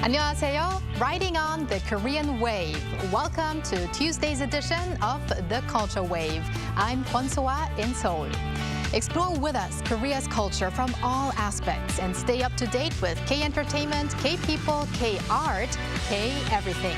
안녕하세요. Riding on the Korean wave. Welcome to Tuesday's edition of the Culture Wave. I'm Kwon So-ah in Seoul. Explore with us Korea's culture from all aspects and stay up to date with K-entertainment, K-people, K-art, K-everything.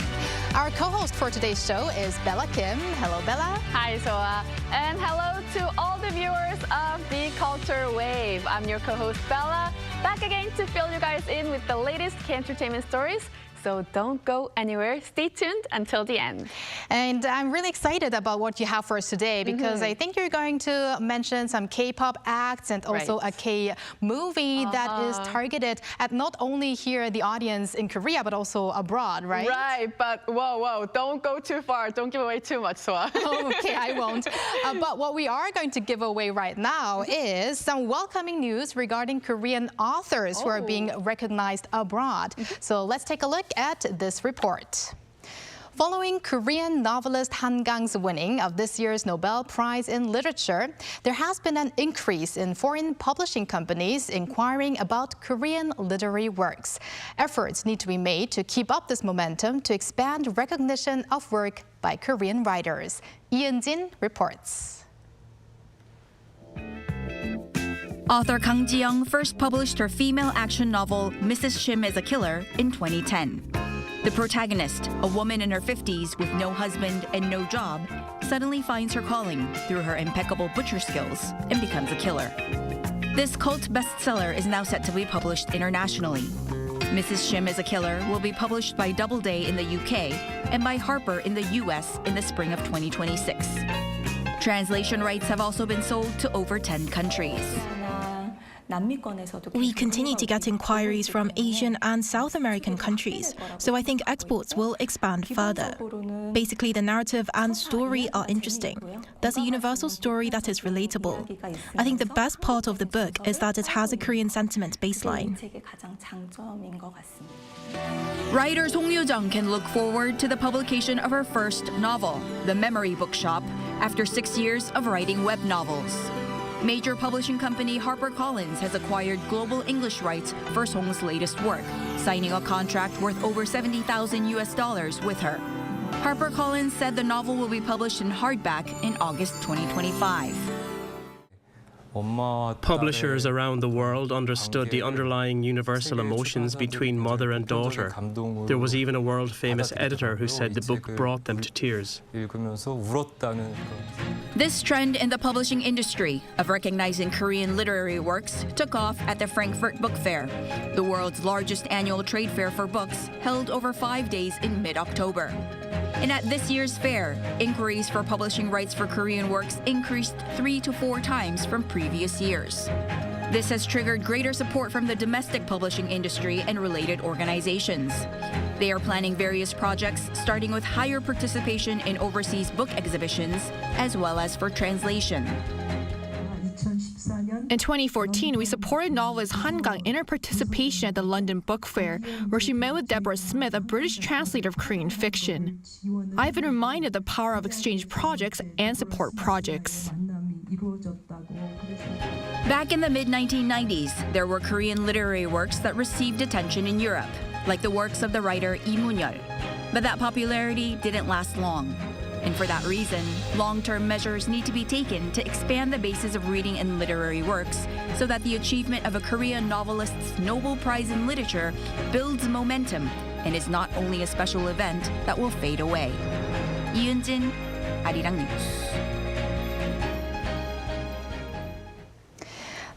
Our co-host for today's show is Bella Kim. Hello, Bella. Hi, So-ah. And hello to all the viewers of the Culture Wave. I'm your co-host, Bella, back again to fill you guys in with the latest K-entertainment stories. So don't go anywhere. Stay tuned until the end. And I'm really excited about what you have for us today because I think you're going to mention some K-pop acts and also a K-movie that is targeted at not only here the audience in Korea but also abroad, right? Right, but whoa, don't go too far. Don't give away too much, So-ah. Okay, I won't. But what we are going to give away right now is some welcoming news regarding Korean authors who are being recognized abroad. So let's take a look at this report. Following Korean novelist Han Kang's winning of this year's Nobel Prize in Literature, there has been an increase in foreign publishing companies inquiring about Korean literary works. Efforts need to be made to keep up this momentum to expand recognition of work by Korean writers. Jane Jin reports. Author Kang Ji-young first published her female action novel Mrs. Shim is a Killer in 2010. The protagonist, a woman in her 50s with no husband and no job, suddenly finds her calling through her impeccable butcher skills and becomes a killer. This cult bestseller is now set to be published internationally. Mrs. Shim is a Killer will be published by Doubleday in the UK and by Harper in the US in the spring of 2026. Translation rights have also been sold to over 10 countries. We continue to get inquiries from Asian and South American countries, so I think exports will expand further. Basically, the narrative and story are interesting. There's a universal story that is relatable. I think the best part of the book is that it has a Korean sentiment baseline. Writer Song Yoo-jung can look forward to the publication of her first novel, The Memory Bookshop, after 6 years of writing web novels. Major publishing company HarperCollins has acquired global English rights for Song's latest work, signing a contract worth over $70,000 with her. HarperCollins said the novel will be published in hardback in August 2025. Publishers around the world understood the underlying universal emotions between mother and daughter. There was even a world-famous editor who said the book brought them to tears. This trend in the publishing industry of recognizing Korean literary works took off at the Frankfurt Book Fair, the world's largest annual trade fair for books, held over 5 days in mid-October. And at this year's fair, inquiries for publishing rights for Korean works increased 3 to 4 times from previous years. This has triggered greater support from the domestic publishing industry and related organizations. They are planning various projects, starting with higher participation in overseas book exhibitions, as well as for translation. In 2014, we supported novelist Han Kang in her participation at the London Book Fair, where she met with Deborah Smith, a British translator of Korean fiction. I've been reminded of the power of exchange projects and support projects. Back in the mid-1990s, there were Korean literary works that received attention in Europe, like the works of the writer Lee Mun-yeol. But that popularity didn't last long. And for that reason, long-term measures need to be taken to expand the basis of reading and literary works so that the achievement of a Korean novelist's Nobel Prize in Literature builds momentum and is not only a special event that will fade away. Jin, Arirang News.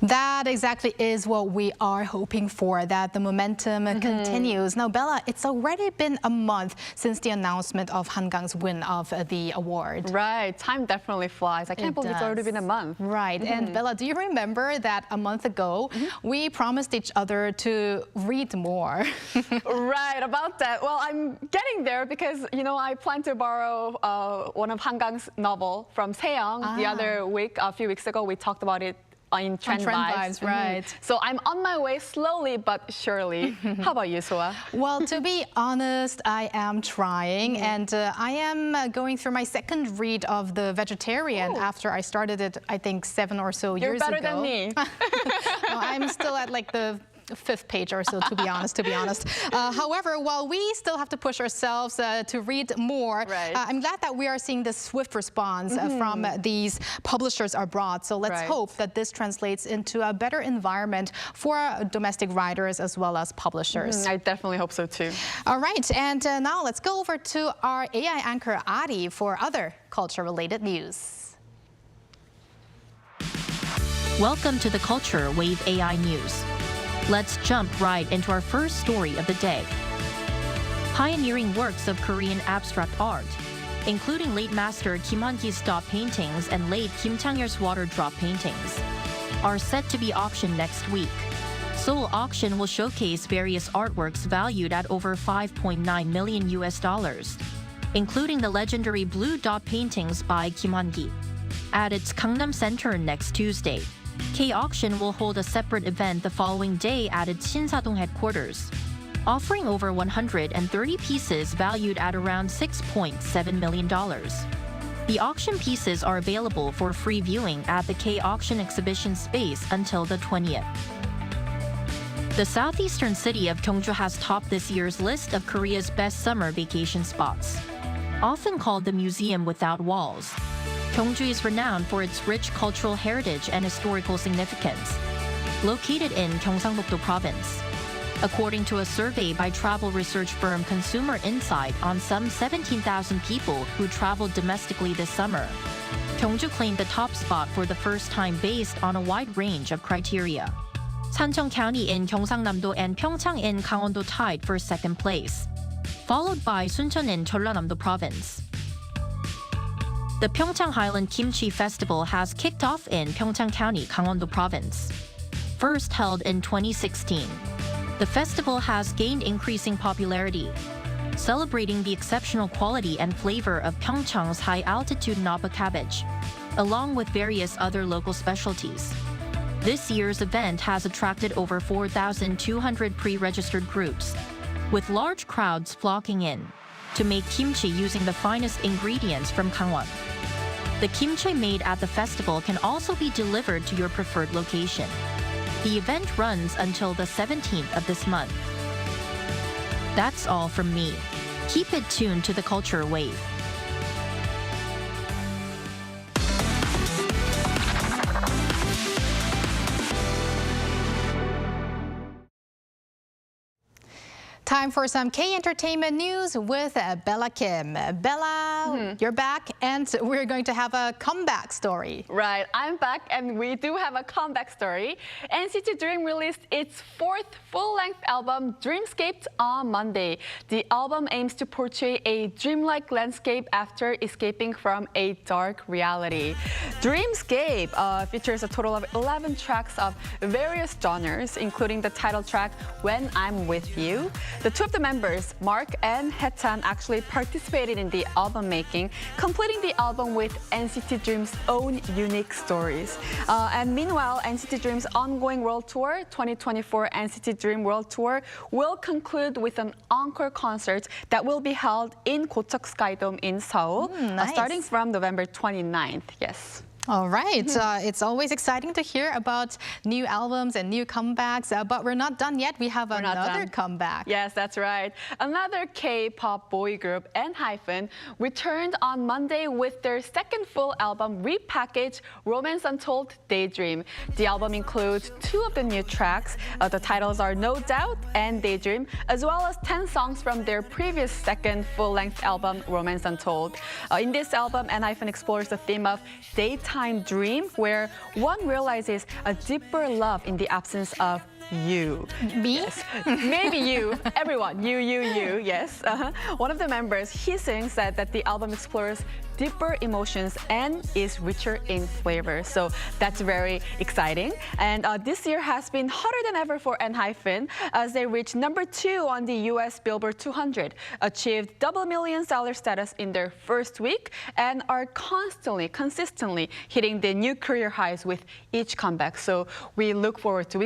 That exactly is what we are hoping for, that the momentum continues. Now, Bella, it's already been a month since the announcement of Han Kang's win of the award. Right, time definitely flies. I can't believe it's already been a month. Right, and Bella, do you remember that a month ago, we promised each other to read more? Right, about that. Well, I'm getting there because, you know, I plan to borrow one of Han Kang's novel from Seong the other week. A few weeks ago, we talked about it in Trend Vibes. Right. So I'm on my way slowly but surely. How about you, So-ah? Well, to be honest, I am trying, and I am going through my second read of The Vegetarian after I started it, I think, 7 or so years ago. You're better than me. No, I'm still at like the fifth page or so, to be honest. However, while we still have to push ourselves to read more, I'm glad that we are seeing this swift response from these publishers abroad. So let's hope that this translates into a better environment for domestic writers as well as publishers. I definitely hope so too. All right, and now let's go over to our AI anchor Ari for other culture-related news. Welcome to the Culture Wave AI News. Let's jump right into our first story of the day. Pioneering works of Korean abstract art, including late master Kim Han-gi's stop paintings and late Kim Chang-il's water drop paintings, are set to be auctioned next week. Seoul Auction will showcase various artworks valued at over $5.9 million, including the legendary blue dot paintings by Kim Han-gi. At its Gangnam Center next Tuesday, K-Auction will hold a separate event the following day at its Shinsadong headquarters, offering over 130 pieces valued at around $6.7 million. The auction pieces are available for free viewing at the K-Auction exhibition space until the 20th. The southeastern city of Gyeongju has topped this year's list of Korea's best summer vacation spots. Often called the Museum Without Walls, Gyeongju is renowned for its rich cultural heritage and historical significance. Located in Gyeongsangbuk-do Province, according to a survey by travel research firm Consumer Insight on some 17,000 people who traveled domestically this summer, Gyeongju claimed the top spot for the first time based on a wide range of criteria. Sancheong County in Gyeongsangnam-do and Pyeongchang in Gangwon-do tied for second place, followed by Suncheon in Jeollanam-do Province. The Pyeongchang Highland Kimchi Festival has kicked off in Pyeongchang County, Gangwon-do Province. First held in 2016, the festival has gained increasing popularity, celebrating the exceptional quality and flavor of Pyeongchang's high-altitude Napa cabbage, along with various other local specialties. This year's event has attracted over 4,200 pre-registered groups, with large crowds flocking in to make kimchi using the finest ingredients from Gangwon. The kimchi made at the festival can also be delivered to your preferred location. The event runs until the 17th of this month. That's all from me. Keep it tuned to the Culture Wave. Time for some K-Entertainment news with Bella Kim. Bella, you're back, and we're going to have a comeback story. Right, I'm back, and we do have a comeback story. NCT Dream released its fourth full-length album, DREAMSCAPE, on Monday. The album aims to portray a dreamlike landscape after escaping from a dark reality. DREAMSCAPE features a total of 11 tracks of various genres, including the title track, When I'm With You. The two of the members, Mark and Haechan, actually participated in the album making, completing the album with NCT Dream's own unique stories. And meanwhile, NCT Dream's ongoing world tour, 2024 NCT Dream World Tour, will conclude with an encore concert that will be held in Gocheok Sky Dome in Seoul, starting from November 29th. Yes. All right. It's always exciting to hear about new albums and new comebacks, but we're not done yet. We have another comeback. Yes, that's right. Another K-pop boy group, ENHYPEN, returned on Monday with their second full album, repackaged Romance Untold Daydream. The album includes 2 of the new tracks. The titles are No Doubt and Daydream, as well as 10 songs from their previous second full-length album, Romance Untold. In this album, ENHYPEN explores the theme of daytime dream, where one realizes a deeper love in the absence of you. Me? Yes. Maybe you. Everyone. You, yes. One of the members, Hee-seung, said that the album explores deeper emotions and is richer in flavor. So that's very exciting. And this year has been hotter than ever for ENHYPEN as they reached #2 on the US Billboard 200, achieved double million seller status in their first week, and are consistently hitting the new career highs with each comeback. So we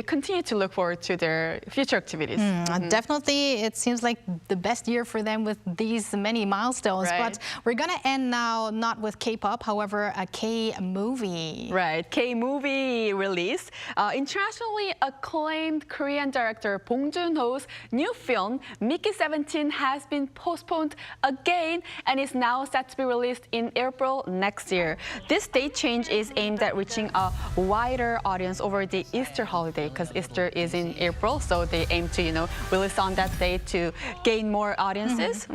continue to look forward to their future activities. Definitely, it seems like the best year for them with these many milestones. Right. But we're going to end now Well, not with K-pop, however, a K-movie. Right, K-movie release. Internationally acclaimed Korean director Bong Joon-ho's new film, Mickey 17, has been postponed again and is now set to be released in April next year. This date change is aimed at reaching a wider audience over the Easter holiday, because Easter is in April, so they aim to, release on that day to gain more audiences.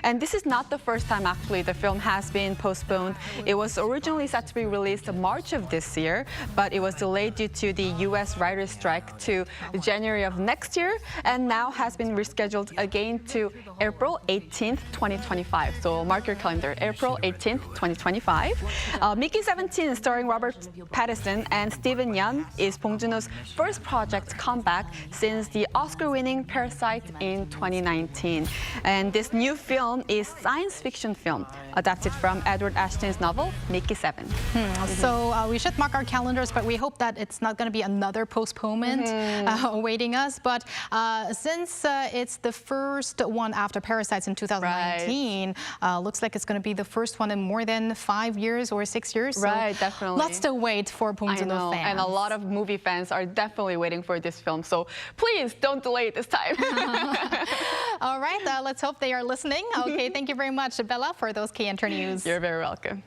And this is not the first time, actually, the film has been postponed. It was originally set to be released in March of this year, but it was delayed due to the U.S. writers' strike to January of next year, and now has been rescheduled again to April 18th, 2025. So mark your calendar, April 18th, 2025. Mickey 17, starring Robert Pattinson and Steven Yeun, is Bong Joon-ho's first project comeback since the Oscar-winning Parasite in 2019. And this new film is science fiction film adapted from Edward Ashton's novel, Mickey 7. So we should mark our calendars, but we hope that it's not going to be another postponement awaiting us. But since it's the first one after Parasites in 2019, looks like it's going to be the first one in more than 5 years or 6 years. Right, so definitely. Lots to wait for Bong Joon-ho fans. And a lot of movie fans are definitely waiting for this film. So please don't delay it this time. All right, let's hope they are listening. Okay, thank you very much, Bella, for those K-Enter News. You're very welcome.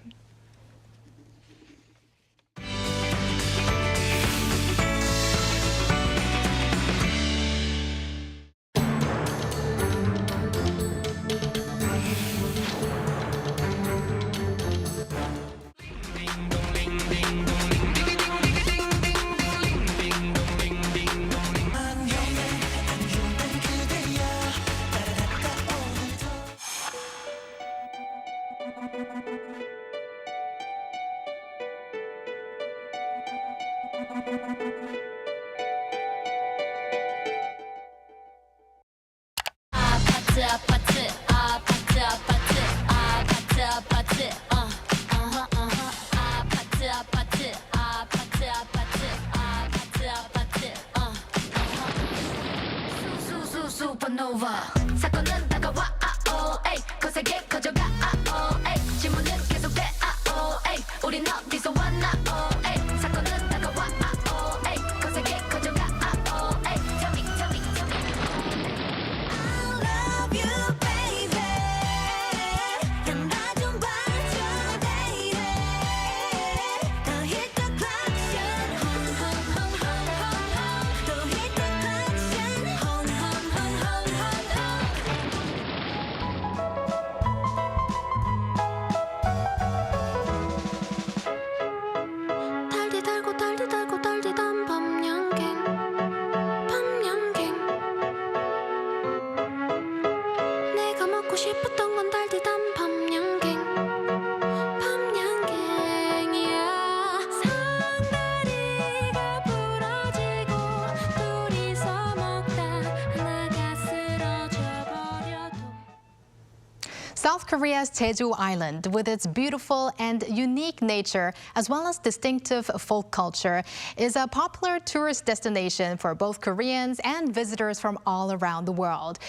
South Korea's Jeju Island, with its beautiful and unique nature, as well as distinctive folk culture, is a popular tourist destination for both Koreans and visitors from all around the world.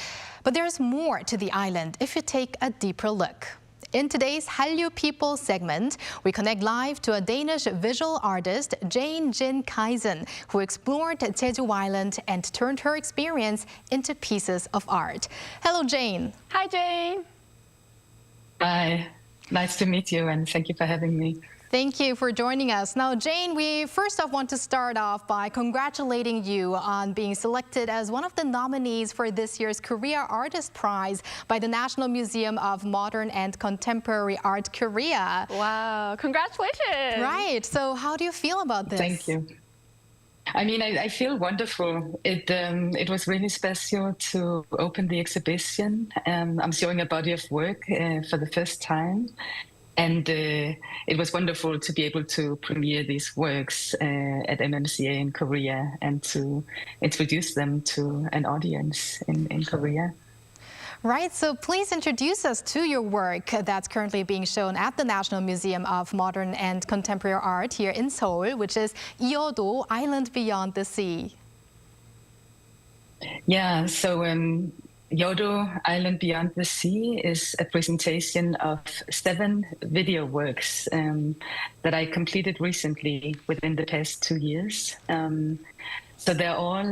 But there's more to the island if you take a deeper look. In today's Hallyu People segment, we connect live to a Danish visual artist, Jane Jin Kaisen, who explored Jeju Island and turned her experience into pieces of art. Hello, Jane. Hi, Jane. Hi, nice to meet you, and thank you for having me. Thank you for joining us. Now, Jane, we first off want to start off by congratulating you on being selected as one of the nominees for this year's Korea Artist Prize by the National Museum of Modern and Contemporary Art, Korea. Wow, congratulations. Right, so how do you feel about this? Thank you. I mean, I feel wonderful. It was really special to open the exhibition. I'm showing a body of work for the first time. And it was wonderful to be able to premiere these works at MMCA in Korea and to introduce them to an audience in Korea. Right, so please introduce us to your work that's currently being shown at the National Museum of Modern and Contemporary Art here in Seoul, which is Ieodo, Island Beyond the Sea. Yeah, so Ieodo, Island Beyond the Sea is a presentation of 7 video works that I completed recently within the past 2 years. So they're all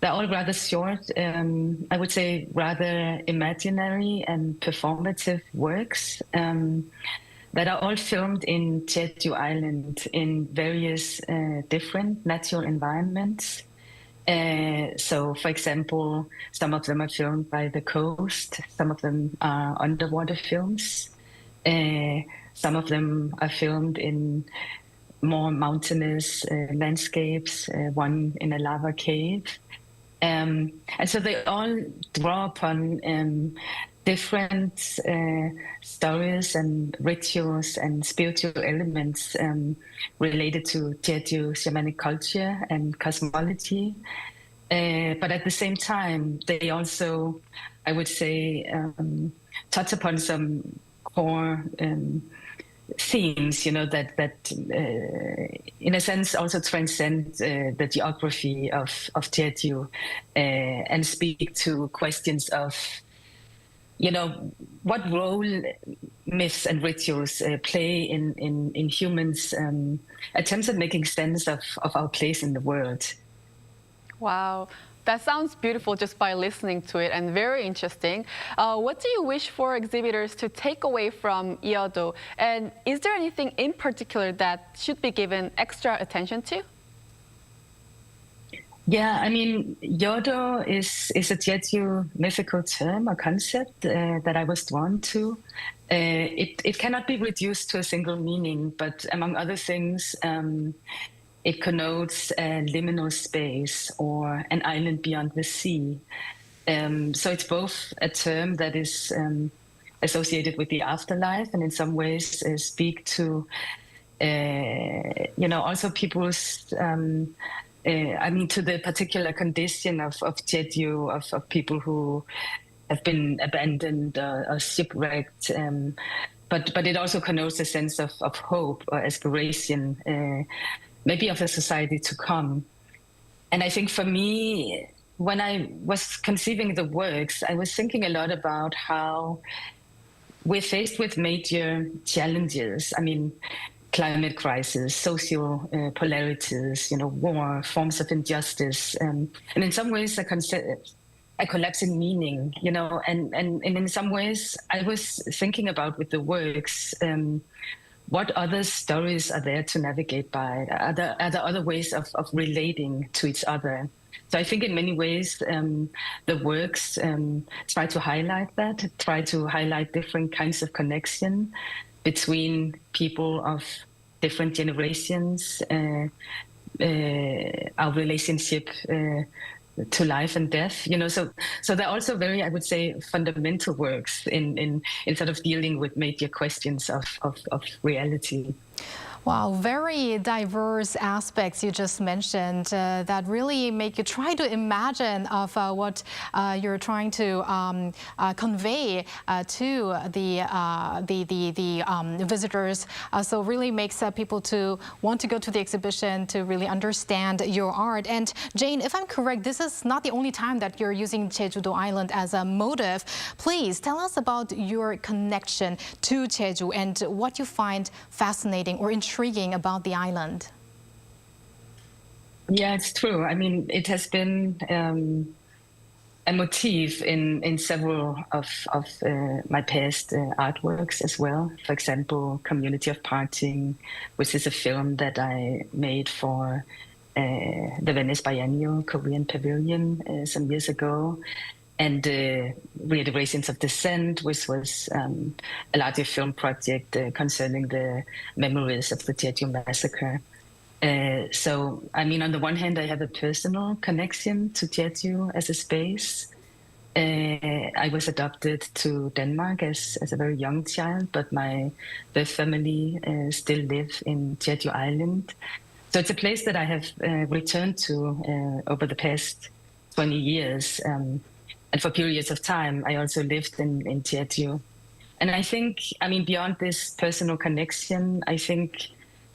rather short, I would say rather imaginary and performative works that are all filmed in Jeju Island in various different natural environments. So, for example, some of them are filmed by the coast, some of them are underwater films, some of them are filmed in more mountainous landscapes, one in a lava cave. And so they all draw upon different stories and rituals and spiritual elements related to Jeju shamanic culture and cosmology. But at the same time, they also, I would say, touch upon some core themes, that in a sense also transcend the geography of Jeju and speak to questions of, what role myths and rituals play in humans' attempts at making sense of our place in the world. Wow. That sounds beautiful just by listening to it and very interesting. What do you wish for exhibitors to take away from Ieodo? And is there anything in particular that should be given extra attention to? Yeah, I mean, Ieodo is a Jeju mythical term, a concept that I was drawn to. It cannot be reduced to a single meaning, but among other things, it connotes a liminal space or an island beyond the sea. So it's both a term that is associated with the afterlife and in some ways speak to, also people's, to the particular condition of Jeju, of people who have been abandoned or shipwrecked. But it also connotes a sense of hope or aspiration, maybe of a society to come. And I think for me, when I was conceiving the works, I was thinking a lot about how we're faced with major challenges. I mean, climate crisis, social polarities, war, forms of injustice, and in some ways a collapse in meaning, and in some ways I was thinking about with the works, what other stories are there to navigate by? Are there other ways of relating to each other? So I think in many ways the works try to highlight that, try to highlight different kinds of connection between people of different generations, our relationship to life and death, so they're also very, I would say, fundamental works in sort of dealing with major questions of reality. Wow, very diverse aspects you just mentioned that really make you try to imagine of what you're trying to convey to the visitors. So really makes people to want to go to the exhibition to really understand your art. And Jane, if I'm correct, this is not the only time that you're using Jeju-do Island as a motive. Please tell us about your connection to Jeju and what you find fascinating or intriguing about the island. Yeah, it's true. I mean, it has been a motif in several of my past artworks as well. For example, Community of Parting, which is a film that I made for the Venice Biennial Korean Pavilion some years ago. And Reiterations of Dissent, which was a larger film project concerning the memories of the Jeju massacre. So, I mean, on the one hand, I have a personal connection to Jeju as a space. I was adopted to Denmark as a very young child, but my birth family still live in Jeju Island. So it's a place that I have returned to over the past 20 years. And for periods of time, I also lived in Jeju. And I think, I mean, beyond this personal connection, I think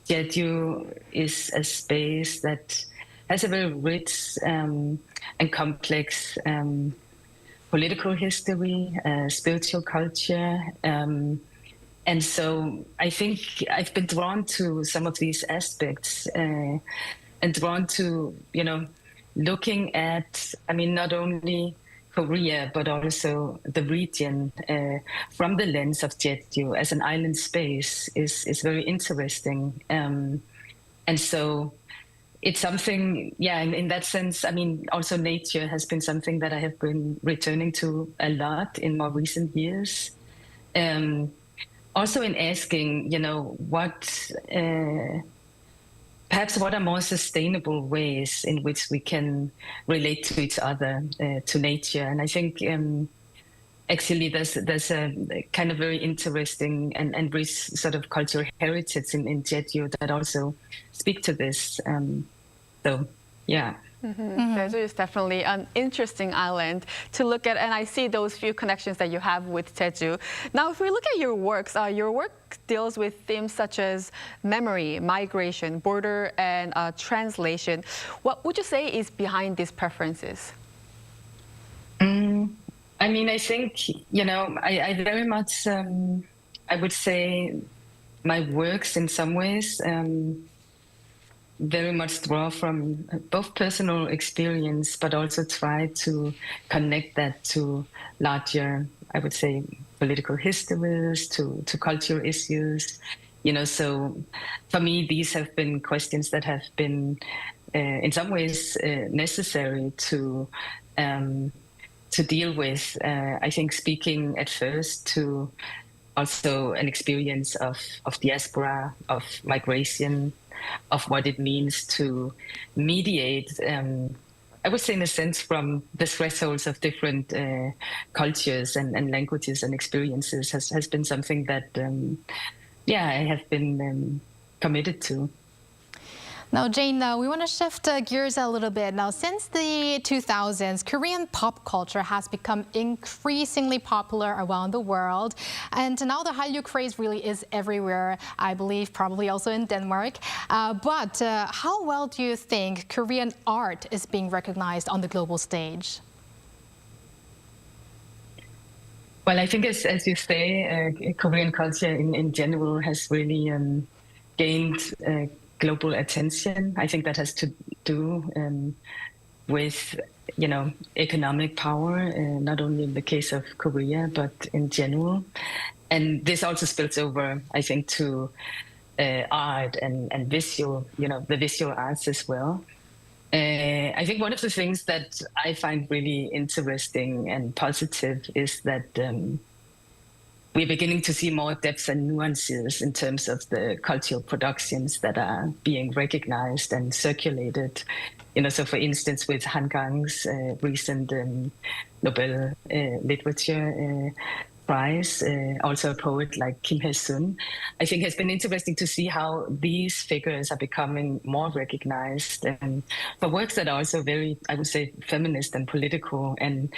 Jeju is a space that has a very rich and complex political history, spiritual culture. And so I think I've been drawn to some of these aspects and drawn to, looking at, not only Korea, but also the region from the lens of Jeju as an island space is very interesting. And so it's something, in that sense, also nature has been something that I have been returning to a lot in more recent years. Also in asking, perhaps what are more sustainable ways in which we can relate to each other, to nature. And I think actually there's a kind of very interesting and rich sort of cultural heritage in Jeju that also speak to this. So, yeah. Jeju is definitely an interesting island to look at, and I see those few connections that you have with Jeju. Now, if we look at your works deals with themes such as memory, migration, border, and translation. What would you say is behind these preferences? I think, I very much, I would say my works in some ways very much draw from both personal experience, but also try to connect that to larger, I would say, political histories, to cultural issues. So for me, these have been questions that have been, in some ways, necessary to deal with. I think speaking at first to also an experience of diaspora, of migration, of what it means to mediate, I would say in a sense from the thresholds of different cultures and languages and experiences has been something that, I have been committed to. Now, Jane, we want to shift gears a little bit. Now, since the 2000s, Korean pop culture has become increasingly popular around the world. And now the Hallyu craze really is everywhere, I believe, probably also in Denmark. But how well do you think Korean art is being recognized on the global stage? Well, I think as you say, Korean culture in general has really gained global attention. I think that has to do with, economic power, not only in the case of Korea, but in general. And this also spills over, I think, to art and visual, the visual arts as well. I think one of the things that I find really interesting and positive is that we're beginning to see more depth and nuances in terms of the cultural productions that are being recognized and circulated. So for instance, with Hangang's recent Nobel Literature Prize, also a poet like Kim Hae-sun, I think has been interesting to see how these figures are becoming more recognized for works that are also very, I would say, feminist and political and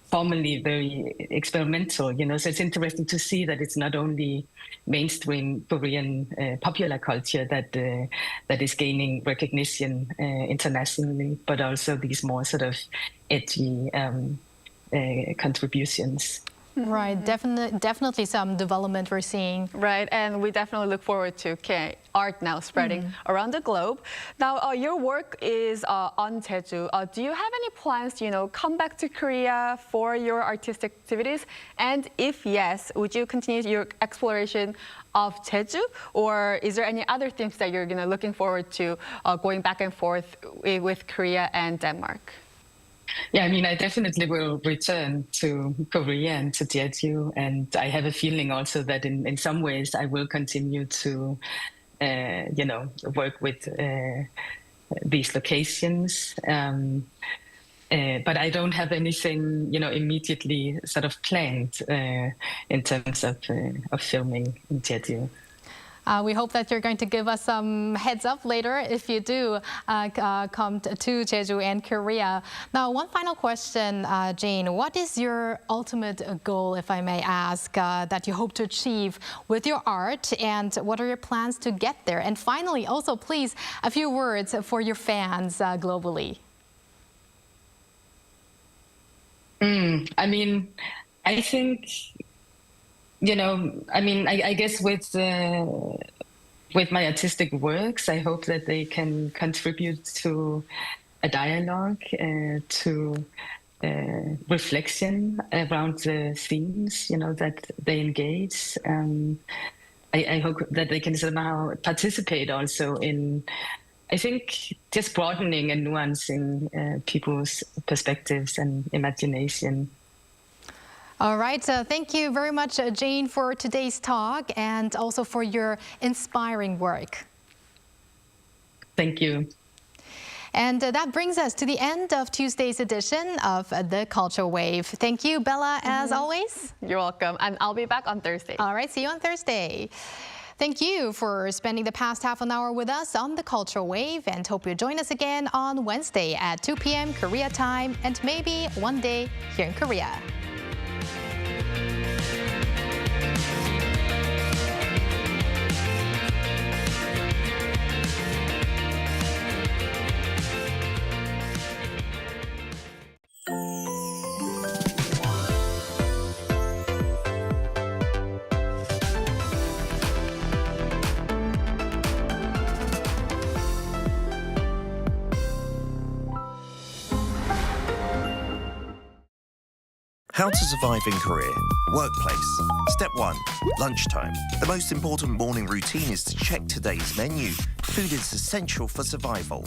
formally very experimental, so it's interesting to see that it's not only mainstream Korean popular culture that is gaining recognition internationally, but also these more sort of edgy contributions. Right, definitely some development we're seeing. Right, and we definitely look forward to art now spreading around the globe. Now, your work is on Jeju. Do you have any plans to, come back to Korea for your artistic activities? And if yes, would you continue your exploration of Jeju? Or is there any other themes that you're looking forward to going back and forth with Korea and Denmark? Yeah, I definitely will return to Korea and to Jeju, and I have a feeling also that in some ways I will continue to, work with these locations. But I don't have anything, immediately sort of planned in terms of filming in Jeju. We hope that you're going to give us some heads up later if you do come to Jeju and Korea. Now, one final question, Jane. What is your ultimate goal, if I may ask, that you hope to achieve with your art, and what are your plans to get there? And finally, also, please, a few words for your fans globally. I mean, I think, I guess with my artistic works, I hope that they can contribute to a dialogue, to reflection around the themes, that they engage. I hope that they can somehow participate also in, I think, just broadening and nuancing people's perspectives and imagination. All right, thank you very much, Jane, for today's talk and also for your inspiring work. Thank you. And that brings us to the end of Tuesday's edition of the Culture Wave. Thank you, Bella, as always. You're welcome. And I'll be back on Thursday. All right, see you on Thursday. Thank you for spending the past half an hour with us on the Culture Wave, and hope you join us again on Wednesday at 2 p.m. Korea time, and maybe one day here in Korea. How to survive in Korea. Workplace. Step 1. Lunchtime. The most important morning routine is to check today's menu. Food is essential for survival.